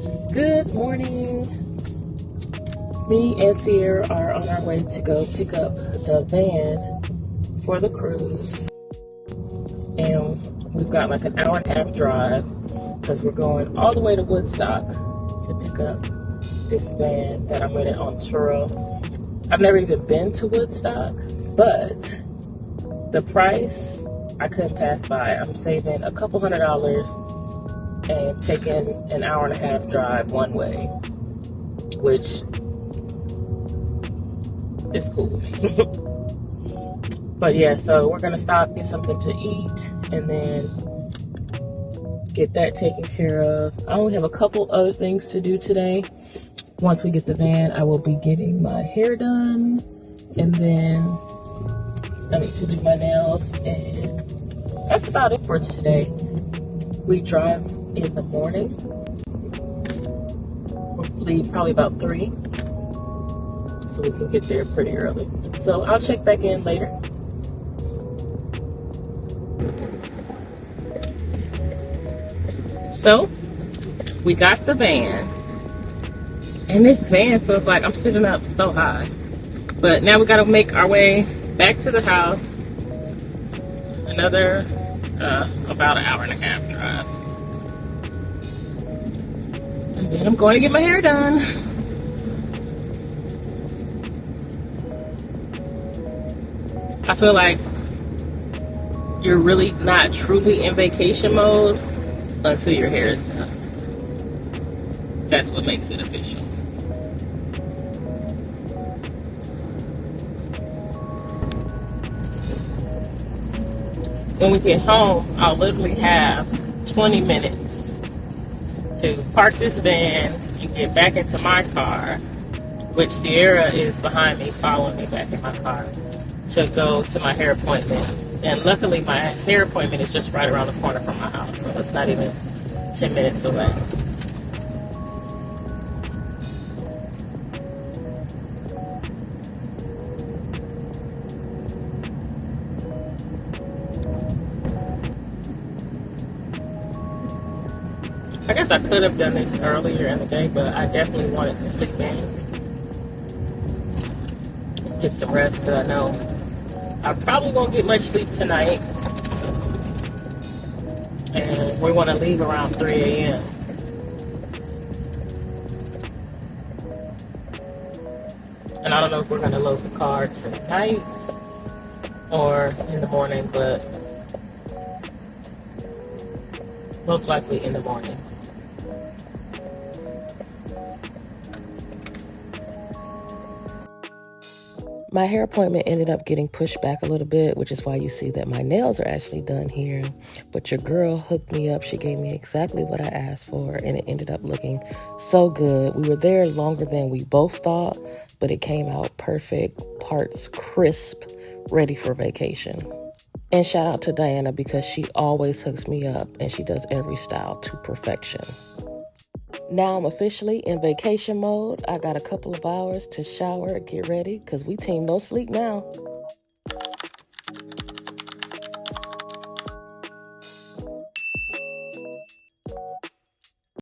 Good morning. Me and Sierra are on our way to go pick up the van for the cruise. And we've got like an hour and a half drive because we're going all the way to Woodstock to pick up this van that I'm renting on Toro. I've never even been to Woodstock, but the price I couldn't pass by. I'm saving a couple $100 and taking an hour and a half drive one way, which is cool. But yeah, so we're gonna stop, get something to eat, and then get that taken care of. I only have a couple other things to do today. Once we get the van, I will be getting my hair done, and then I need to do my nails, and that's about it for today. We drive in the morning. We'll leave probably about 3, so we can get there pretty early. So I'll check back in later. So we got the van, and this van feels like I'm sitting up so high. But now we gotta make our way back to the house. Another about an hour and a half drive. And then I'm going to get my hair done. I feel like you're really not truly in vacation mode until your hair is done. That's what makes it official. When we get home, I'll literally have 20 minutes to park this van and get back into my car, which Sierra is behind me, following me back in my car, to go to my hair appointment. And luckily, my hair appointment is just right around the corner from my house, so it's not even 10 minutes away. I guess I could have done this earlier in the day, but I definitely wanted to sleep in, get some rest, because I know I probably won't get much sleep tonight. And we want to leave around 3 a.m. And I don't know if we're going to load the car tonight or in the morning, but most likely in the morning. My hair appointment ended up getting pushed back a little bit, which is why you see that my nails are actually done here. But your girl hooked me up. She gave me exactly what I asked for, and it ended up looking so good. We were there longer than we both thought, but it came out perfect, parts crisp, ready for vacation. And shout out to Diana, because she always hooks me up, and she does every style to perfection. Now I'm officially in vacation mode. I got a couple of hours to shower, get ready, because we team no sleep now.